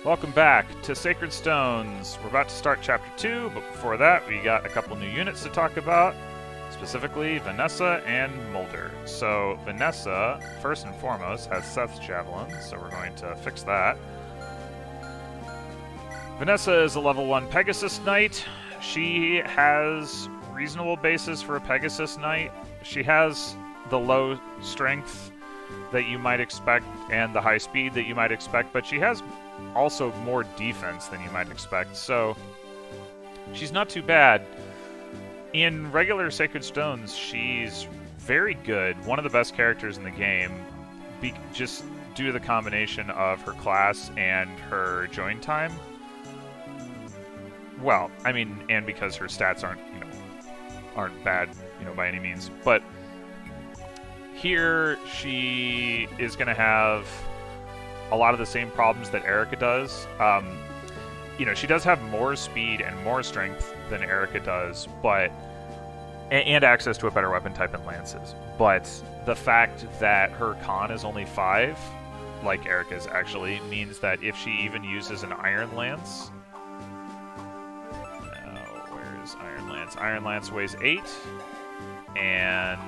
Welcome back to Sacred Stones. We're about to start Chapter 2, but before that, we got a couple new units to talk about, specifically Vanessa and Mulder. So, Vanessa, first and foremost, has Seth's Javelin, so we're going to fix that. Vanessa is a level 1 Pegasus Knight. She has reasonable bases for a Pegasus Knight. She has the low strength that you might expect and the high speed that you might expect, but she has also more defense than you might expect, so she's not too bad. In regular Sacred Stones, she's very good, one of the best characters in the game, just due to the combination of her class and her join time. Well, I mean, and because her stats aren't bad, by any means, but here she is going to have a lot of the same problems that Eirika does. She does have more speed and more strength than Eirika does, but and access to a better weapon type in lances. But the fact that her con is only 5, like Eirika's actually, means that if she even uses an Iron Lance, where's Iron Lance? Iron Lance weighs 8, and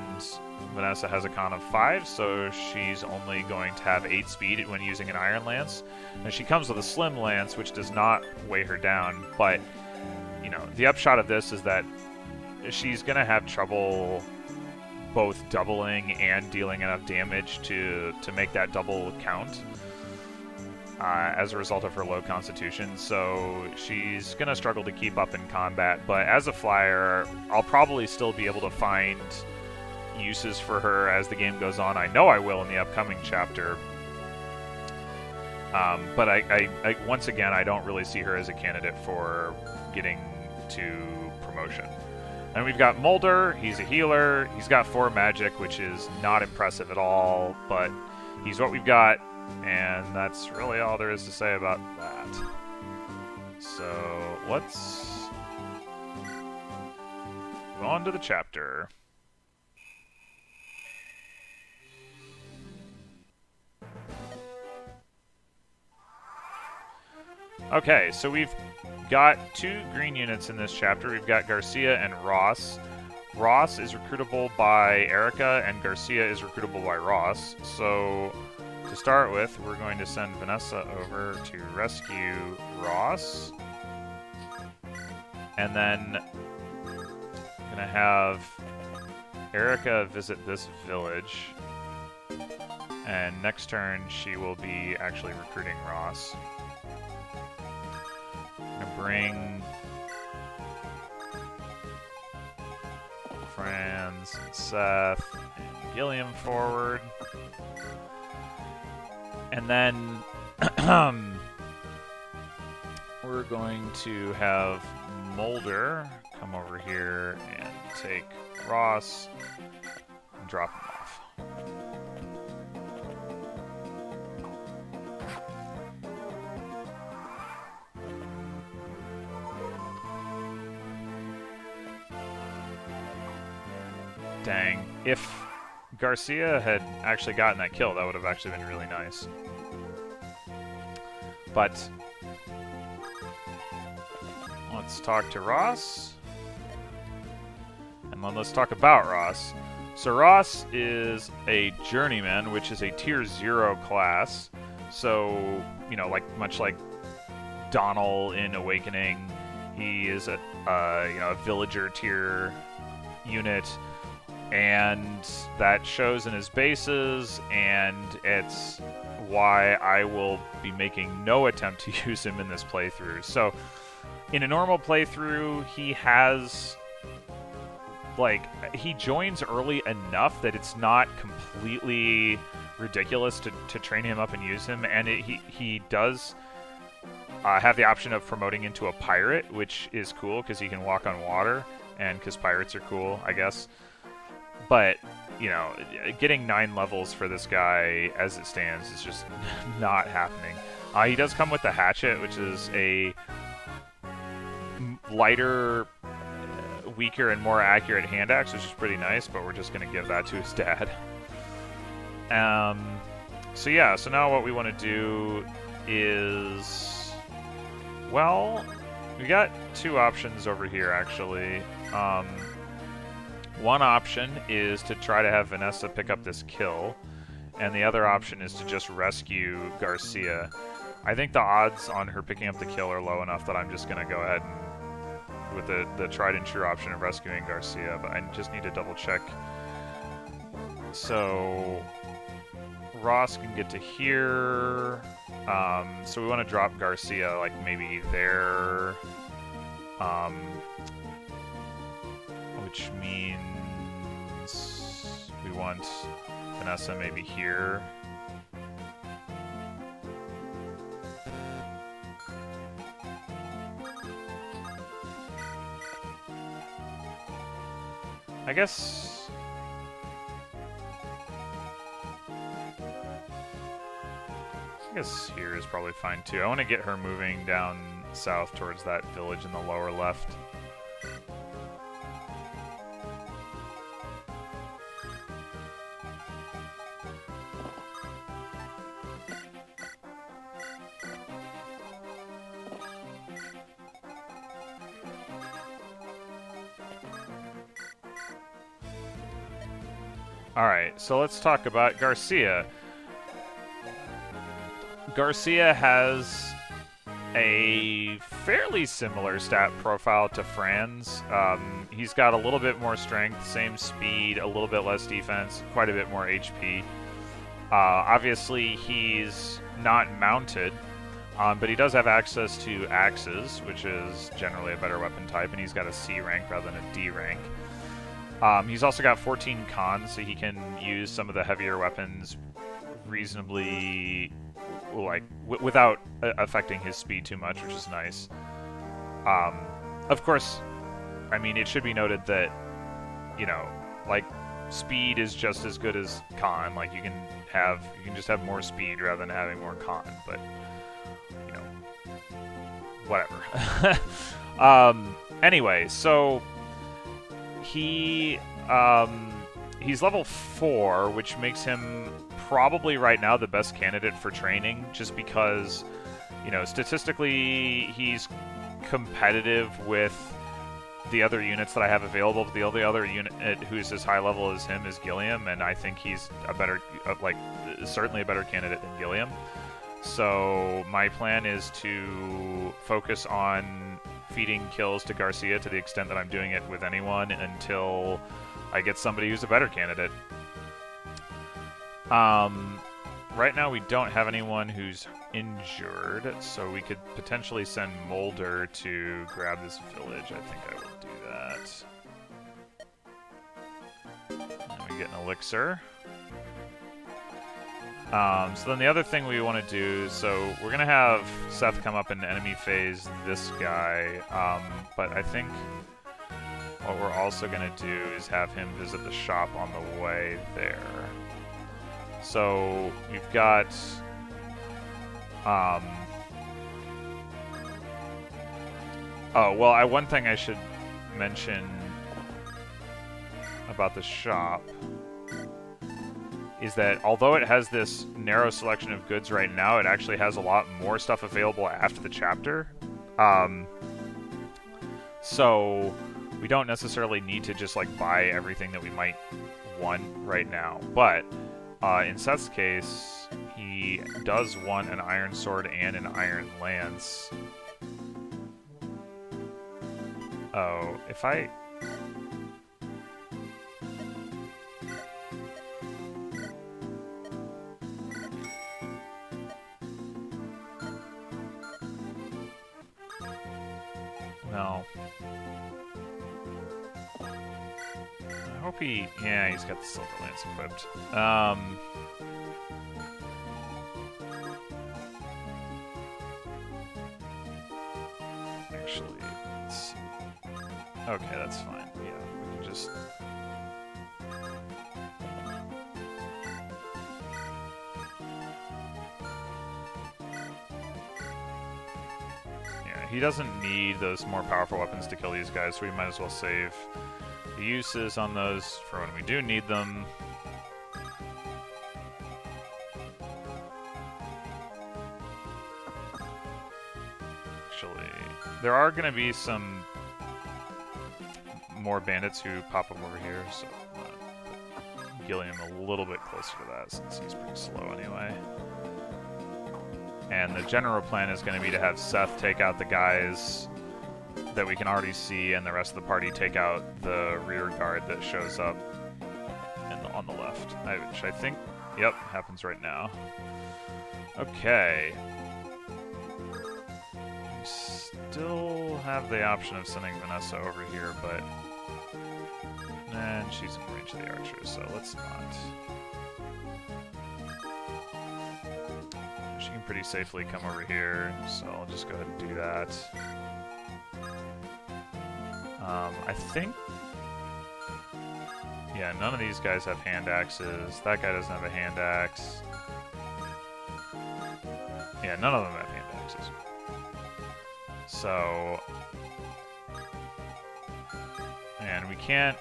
Vanessa has a con of 5, so she's only going to have 8 speed when using an Iron Lance. And she comes with a Slim Lance, which does not weigh her down, but, the upshot of this is that she's going to have trouble both doubling and dealing enough damage to make that double count as a result of her low constitution, so she's going to struggle to keep up in combat, but as a flyer, I'll probably still be able to find uses for her as the game goes on. I know I will in the upcoming chapter. But I once again, I don't really see her as a candidate for getting to promotion. And we've got Mulder. He's a healer. He's got 4 magic, which is not impressive at all, but he's what we've got, and that's really all there is to say about that. So let's go on to the chapter. Okay, so we've got 2 green units in this chapter. We've got Garcia and Ross. Ross is recruitable by Eirika, and Garcia is recruitable by Ross. So, to start with, we're going to send Vanessa over to rescue Ross. And then, I'm going to have Eirika visit this village. And next turn, she will be actually recruiting Ross. Bring Franz and Seth and Gilliam forward. And then we're going to have Mulder come over here and take Ross and drop him off. Dang. If Garcia had actually gotten that kill, that would have actually been really nice. But let's talk to Ross. And then let's talk about Ross. So Ross is a journeyman, which is a tier 0 class. So, much like Donnell in Awakening, he is a villager tier unit. And that shows in his bases, and it's why I will be making no attempt to use him in this playthrough. So, in a normal playthrough, he has, he joins early enough that it's not completely ridiculous to train him up and use him, and he does have the option of promoting into a pirate, which is cool, because he can walk on water, and because pirates are cool, I guess. But, getting 9 levels for this guy as it stands is just not happening. He does come with the hatchet, which is a lighter, weaker, and more accurate hand axe, which is pretty nice, but we're just going to give that to his dad. So now what we want to do is Well, we got two options over here, actually. One option is to try to have Vanessa pick up this kill, and the other option is to just rescue Garcia. I think the odds on her picking up the kill are low enough that I'm just going to go ahead and with the tried and true option of rescuing Garcia, but I just need to double check. So Ross can get to here. So we want to drop Garcia like maybe there, which means we want Vanessa maybe here. I guess here is probably fine too. I want to get her moving down south towards that village in the lower left. Alright, so let's talk about Garcia. Garcia has a fairly similar stat profile to Fran's. He's got a little bit more strength, same speed, a little bit less defense, quite a bit more HP. Obviously, he's not mounted, but he does have access to axes, which is generally a better weapon type, and he's got a C rank rather than a D rank. He's also got 14 cons, so he can use some of the heavier weapons reasonably, like, without affecting his speed too much, which is nice. Of course, I mean, it should be noted that, you know, like, speed is just as good as con. Like, you can just have more speed rather than having more con, but, you know, whatever. Anyway, so he's level 4, which makes him probably right now the best candidate for training, just because, you know, statistically he's competitive with the other units that I have available. The only other unit who's as high level as him is Gilliam, and I think he's a better, certainly a better candidate than Gilliam. So my plan is to focus on feeding kills to Garcia to the extent that I'm doing it with anyone until I get somebody who's a better candidate. Right now we don't have anyone who's injured, so we could potentially send Mulder to grab this village. I think I will do that. And we get an elixir. So then the other thing we want to do, so we're going to have Seth come up in enemy phase this guy, but I think what we're also going to do is have him visit the shop on the way there. So we've got one thing I should mention about the shop is that although it has this narrow selection of goods right now, it actually has a lot more stuff available after the chapter. So we don't necessarily need to just like buy everything that we might want right now. But in Seth's case, he does want an iron sword and an iron lance. Oh, if I... No. I hope he... Yeah, he's got the silver lance equipped. Actually, let's see. Okay, that's fine. Yeah, we can just... Yeah, he doesn't need those more powerful weapons to kill these guys, so we might as well save the uses on those for when we do need them. actually. There are going to be some more bandits who pop up over here, so I'm going to put Gilliam a little bit closer to that since he's pretty slow anyway. And the general plan is going to be to have Seth take out the guys that we can already see, and the rest of the party take out the rear guard that shows up on the left, which I think, yep, happens right now. Okay. We still have the option of sending Vanessa over here, but and she's in range of the archers, so let's not. She can pretty safely come over here, so I'll just go ahead and do that. I think... yeah, none of these guys have hand axes. That guy doesn't have a hand axe. Yeah, none of them have hand axes. So... and we can't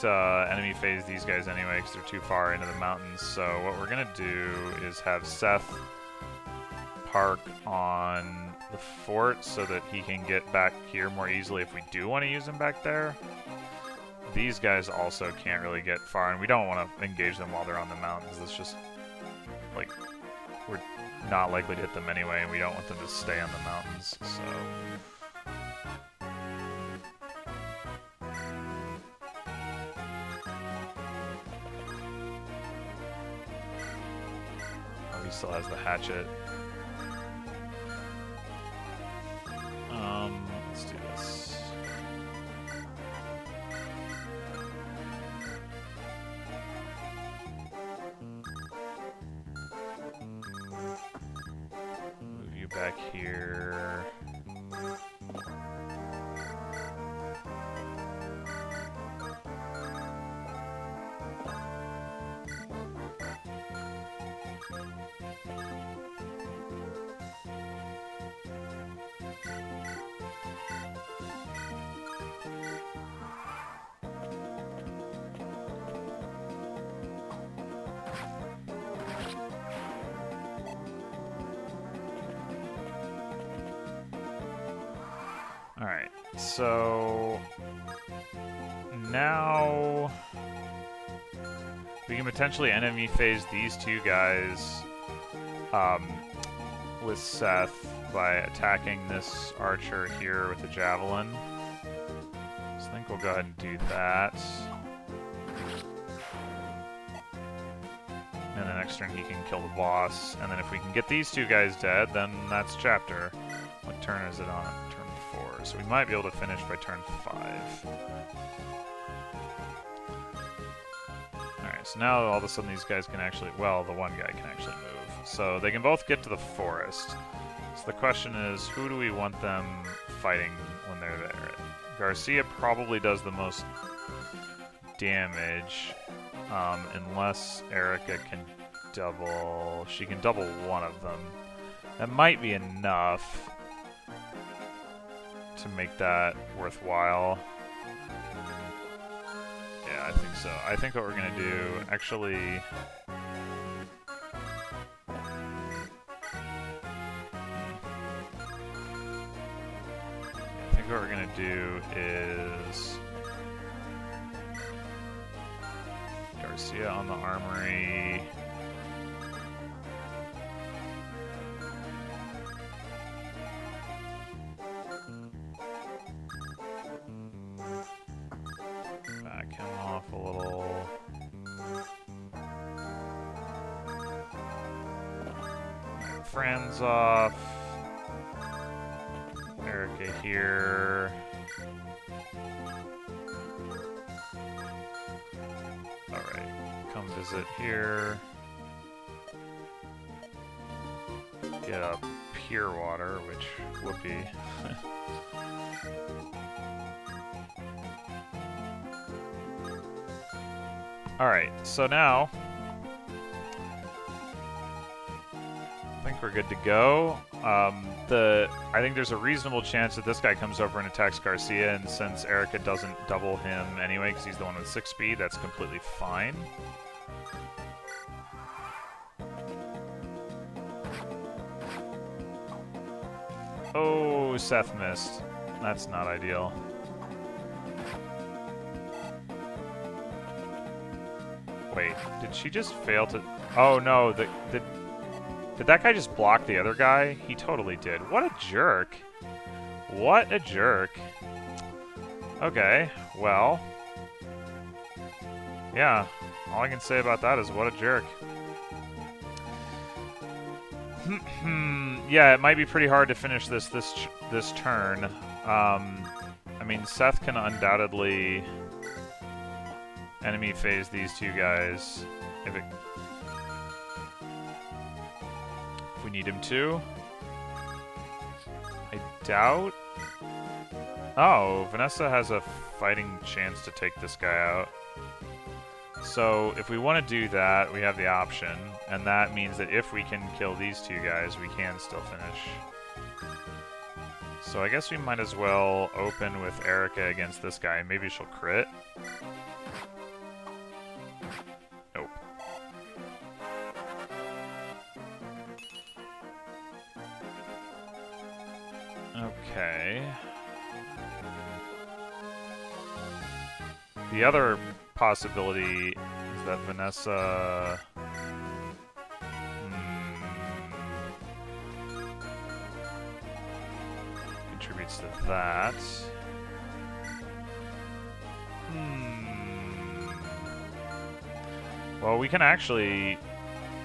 enemy phase these guys anyway because they're too far into the mountains. So what we're gonna do is have Seth park on the fort so that he can get back here more easily if we do want to use him back there. These guys also can't really get far, and we don't want to engage them while they're on the mountains. It's just, like, we're not likely to hit them anyway, and we don't want them to stay on the mountains, so... oh, he still has the hatchet. Let's do this. Move you back here. Alright, so now we can potentially enemy phase these two guys with Seth by attacking this archer here with the javelin. So I think we'll go ahead and do that. And then next turn he can kill the boss, and then if we can get these two guys dead, then that's chapter. What turn is it on? Turn 4. So we might be able to finish by turn 5. Alright, so now all of a sudden these guys can actually... well, the one guy can actually move. So they can both get to the forest. So the question is, who do we want them fighting when they're there? Garcia probably does the most damage, unless Eirika can double... she can double one of them. That might be enough to make that worthwhile. Yeah, I think so. I think what we're gonna do, actually... I think what we're gonna do is... Garcia on the armory... back him off a little. Friends off. Eirika here. Alright, come visit here. Get a pure water, which whoopee. Alright, so now I think we're good to go. I think there's a reasonable chance that this guy comes over and attacks Garcia, and since Eirika doesn't double him anyway because he's the one with 6 speed, that's completely fine. Oh, Seth missed. That's not ideal. Wait, did she just fail to... Oh, no, did that guy just block the other guy? He totally did. What a jerk. What a jerk. Okay, well... Yeah, all I can say about that is what a jerk. Yeah, it might be pretty hard to finish this turn. I mean, Seth can undoubtedly enemy phase these two guys if we need him to. I doubt. Oh, Vanessa has a fighting chance to take this guy out. So if we want to do that, we have the option, and that means that if we can kill these two guys, we can still finish. So I guess we might as well open with Eirika against this guy. Maybe she'll crit. Nope. Okay. The other possibility is that Vanessa contributes to that. Well, we can actually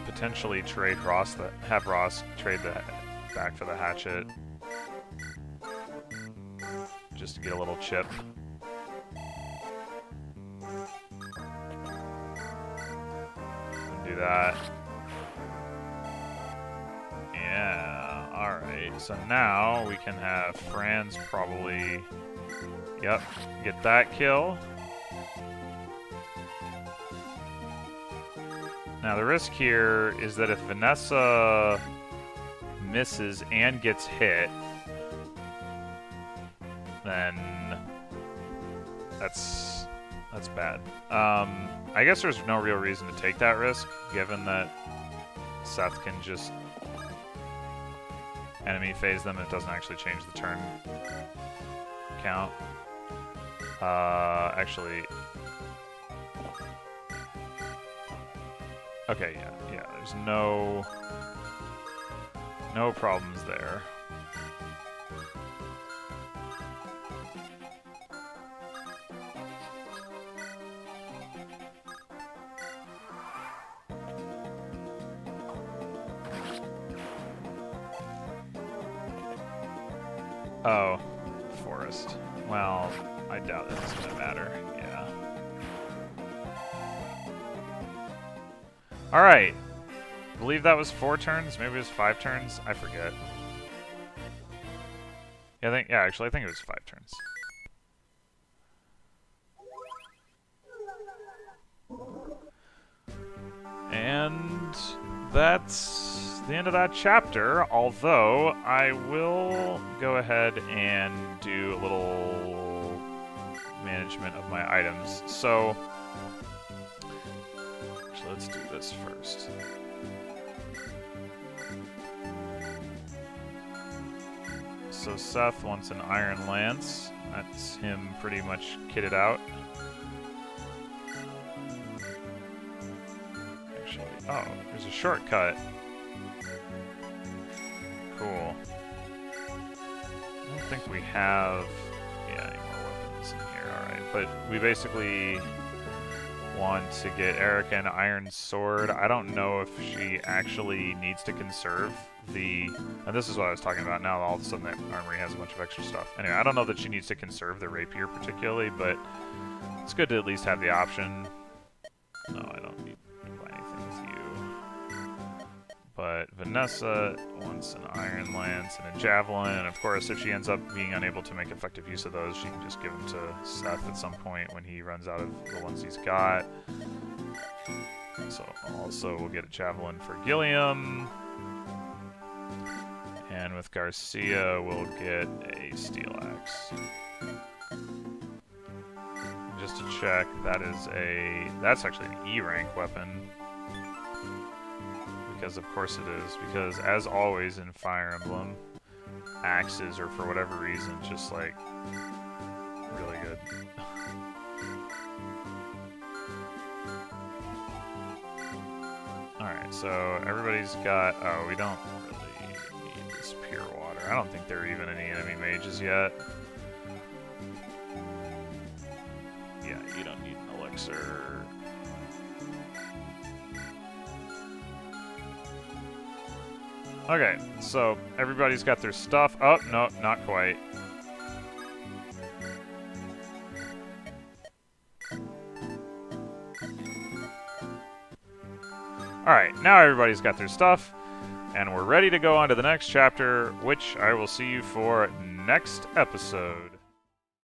potentially trade Ross, have Ross trade that back for the hatchet, just to get a little chip. Do that. Yeah, alright. So now we can have Franz probably... Yep, get that kill. Now the risk here is that if Vanessa misses and gets hit, then that's bad. I guess there's no real reason to take that risk, given that Seth can just enemy phase them and it doesn't actually change the turn count. Actually... Okay, yeah, there's no problems there. Oh, forest. Well, I doubt that's gonna matter. Yeah. Alright. I believe that was 4 turns. Maybe it was 5 turns. I forget. Yeah, actually, I think it was 5 turns. And that's the end of that chapter, although I will go ahead and do a little management of my items. So, actually, let's do this first. So Seth wants an Iron Lance. That's him pretty much kitted out. Actually, oh, there's a shortcut. Cool. I don't think we have any more weapons in here. Alright, but we basically want to get Eirika an Iron Sword. I don't know if she actually needs to conserve the... And this is what I was talking about now. All of a sudden that armory has a bunch of extra stuff. Anyway, I don't know that she needs to conserve the rapier particularly, but it's good to at least have the option. No, I don't need to buy anything with you. But Vanessa wants an Iron Lance and a Javelin, and of course if she ends up being unable to make effective use of those, she can just give them to Seth at some point when he runs out of the ones he's got. So also we'll get a Javelin for Gilliam. And with Garcia, we'll get a Steel Axe. Just to check, that's actually an E rank weapon. Because of course it is. Because as always in Fire Emblem, axes or for whatever reason, just like really good. Alright, so everybody's got... Oh, we don't really need this pure water. I don't think there are even any enemy mages yet. Yeah, you don't need an elixir. Okay, so everybody's got their stuff. Oh, no, not quite. Alright, now everybody's got their stuff, and we're ready to go on to the next chapter, which I will see you for next episode.